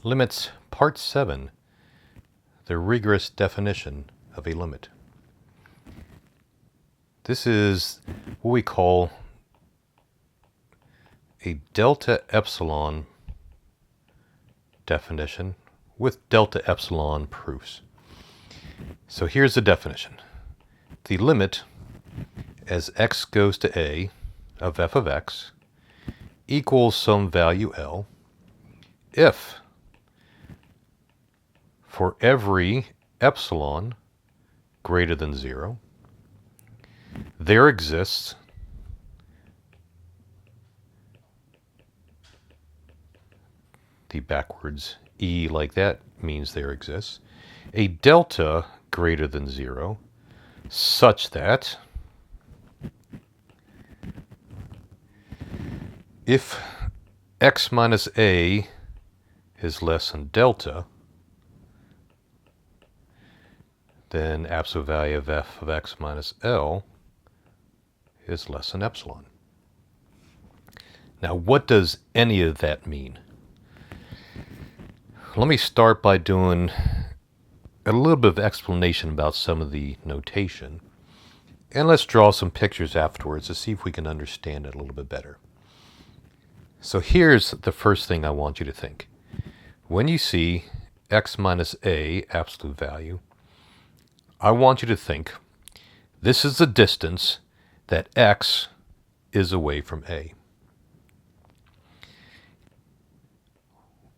Limits Part 7, the rigorous definition of a limit. This is what we call a delta-epsilon definition with delta-epsilon proofs. So here's the definition. The limit as x goes to a of f of x equals some value L if for every epsilon greater than 0, there exists the backwards E like that means there exists a delta greater than 0 such that if x minus a is less than delta, then absolute value of f of x minus L is less than epsilon. Now, what does any of that mean? Let me start by doing a little bit of explanation about some of the notation, and let's draw some pictures afterwards to see if we can understand it a little bit better. So here's the first thing I want you to think. When you see x minus a absolute value, I want you to think this is the distance that x is away from a.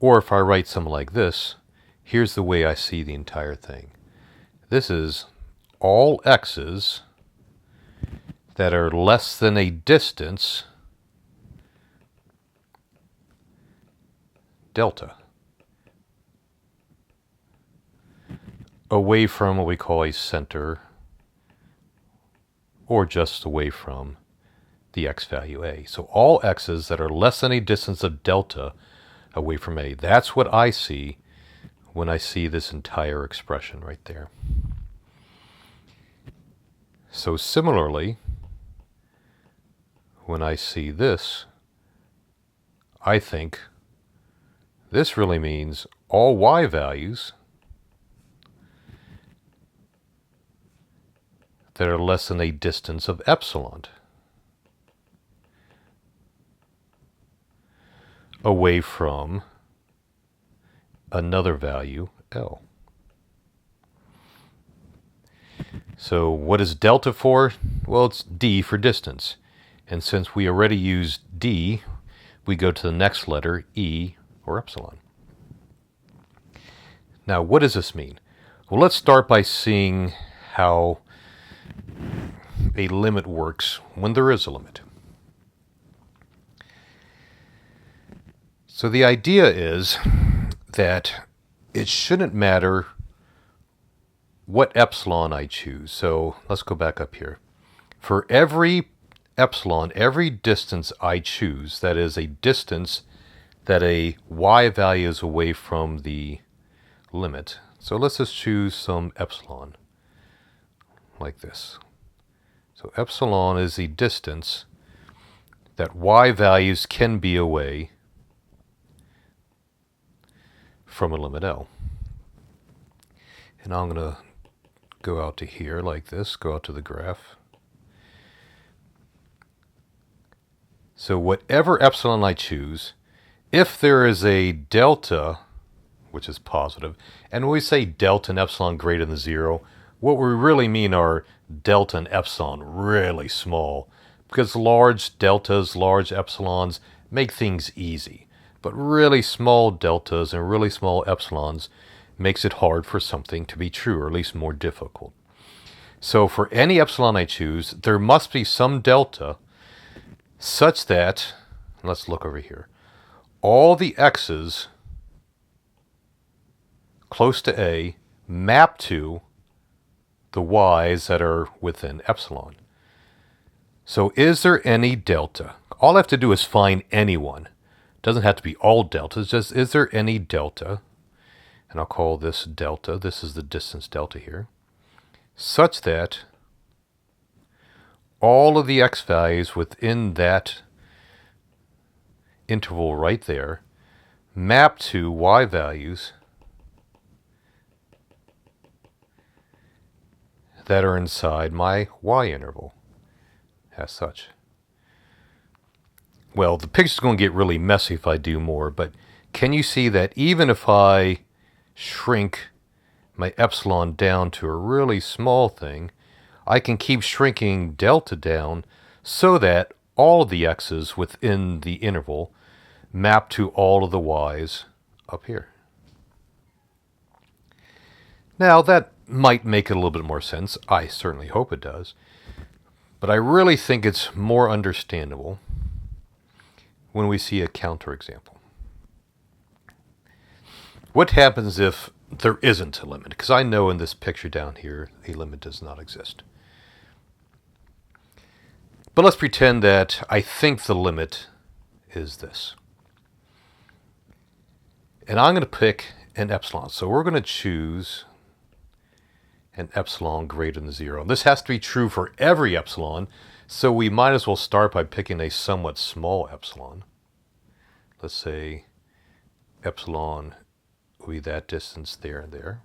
Or if I write something like this, here's the way I see the entire thing. This is all x's that are less than a distance delta away from what we call a center, or just away from the x value a. So all x's that are less than a distance of delta away from a. That's what I see when I see this entire expression right there. So similarly, when I see this, I think this really means all y values that are less than a distance of epsilon away from another value, L. So what is delta for? Well, it's d for distance. And since we already used d, we go to the next letter, E or epsilon. Now, what does this mean? Well, let's start by seeing how a limit works when there is a limit. So the idea is that it shouldn't matter what epsilon I choose. So let's go back up here. For every epsilon, every distance I choose, that is a distance that a y value is away from the limit. So let's just choose some epsilon like this. So epsilon is the distance that y values can be away from a limit L. And I'm going to go out to here like this, go out to the graph. So whatever epsilon I choose, if there is a delta, which is positive, and when we say delta and epsilon greater than 0, what we really mean are delta and epsilon really small, because large deltas, large epsilons make things easy. But really small deltas and really small epsilons makes it hard for something to be true, or at least more difficult. So for any epsilon I choose, there must be some delta such that, let's look over here, all the x's close to a map to the y's that are within epsilon. So is there any delta? All I have to do is find any one. It doesn't have to be all deltas, just is there any delta? And I'll call this delta. This is the distance delta here. Such that all of the x values within that interval right there map to y values that are inside my y interval as such. Well, the picture's going to get really messy if I do more, but can you see that even if I shrink my epsilon down to a really small thing, I can keep shrinking delta down so that all of the x's within the interval map to all of the y's up here. Now, that might make it a little bit more sense. I certainly hope it does. But I really think it's more understandable when we see a counterexample. What happens if there isn't a limit? Because I know in this picture down here, a limit does not exist. But let's pretend that I think the limit is this. And I'm going to pick an epsilon. So we're going to choose an epsilon greater than 0. This has to be true for every epsilon, so we might as well start by picking a somewhat small epsilon. Let's say epsilon will be that distance there and there.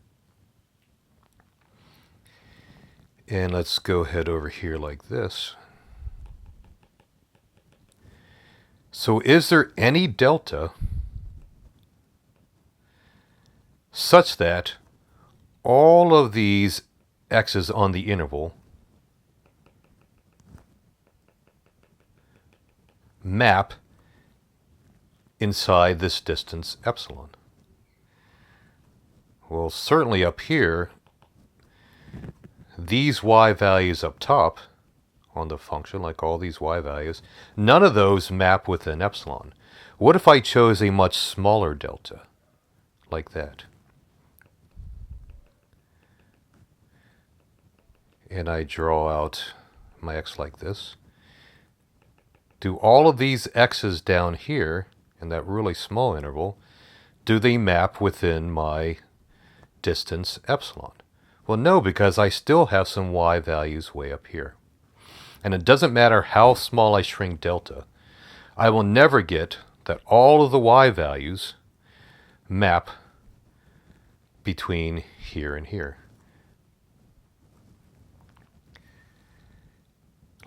And let's go ahead over here like this. So is there any delta such that all of these x's on the interval map inside this distance epsilon? Well, certainly up here, these y values up top on the function, like all these y values, none of those map within epsilon. What if I chose a much smaller delta, like that? And I draw out my x like this. Do all of these x's down here, in that really small interval, do they map within my distance epsilon? Well, no, because I still have some y values way up here. And it doesn't matter how small I shrink delta, I will never get that all of the y values map between here and here.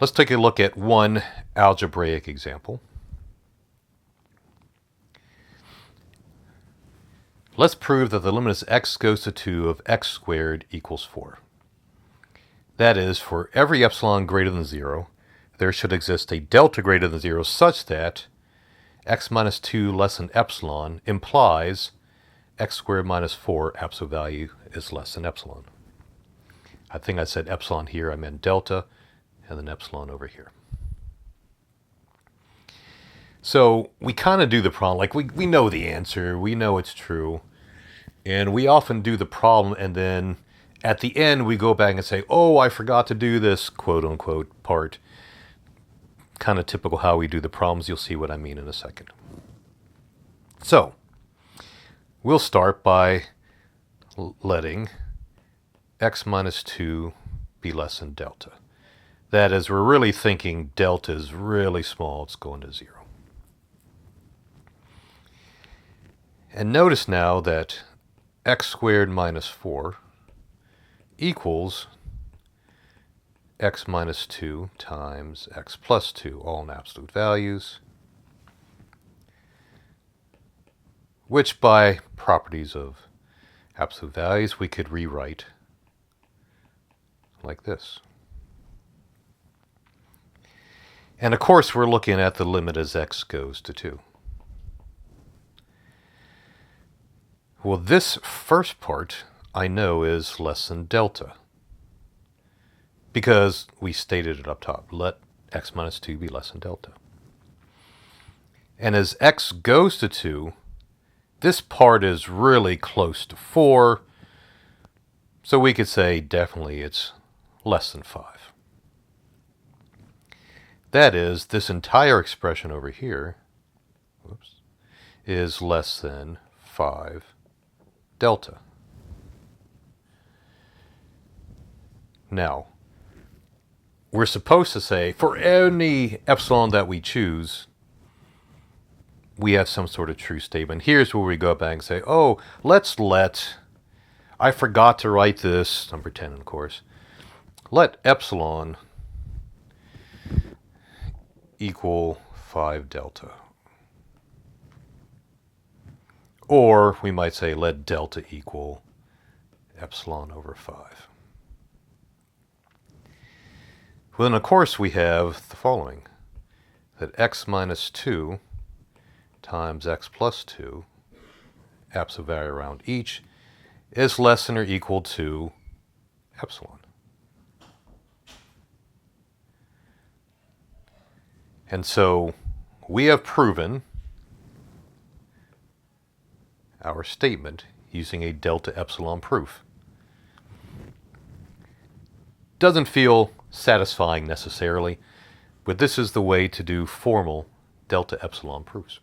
Let's take a look at one algebraic example. Let's prove that the limit as x goes to 2 of x squared equals 4. That is, for every epsilon greater than 0, there should exist a delta greater than 0 such that x minus 2 less than epsilon implies x squared minus 4 absolute value is less than epsilon. I think I said epsilon here, I meant delta, and then epsilon over here. So we kind of do the problem, like we know the answer, we know it's true, and we often do the problem, and then at the end we go back and say, oh, I forgot to do this quote-unquote part. Kind of typical how we do the problems. You'll see what I mean in a second. So we'll start by letting x minus 2 be less than delta. That is, we're really thinking delta is really small, it's going to 0. And notice now that x squared minus 4 equals x minus 2 times x plus 2, all in absolute values, which by properties of absolute values we could rewrite like this. And of course we're looking at the limit as x goes to 2. Well, this first part I know is less than delta, because we stated it up top. Let x minus 2 be less than delta. And as x goes to 2, this part is really close to 4, so we could say definitely it's less than 5. That is, this entire expression over here is less than 5 delta. Now, we're supposed to say, for any epsilon that we choose, we have some sort of true statement. Here's where we go back and say, oh, I forgot to write this, number 10 of course, let epsilon equal 5 delta. Or we might say let delta equal epsilon over 5. Well, then of course we have the following, that x minus 2 times x plus 2, absolute value around each, is less than or equal to epsilon. And so we have proven our statement using a delta epsilon proof. Doesn't feel satisfying necessarily, but this is the way to do formal delta epsilon proofs.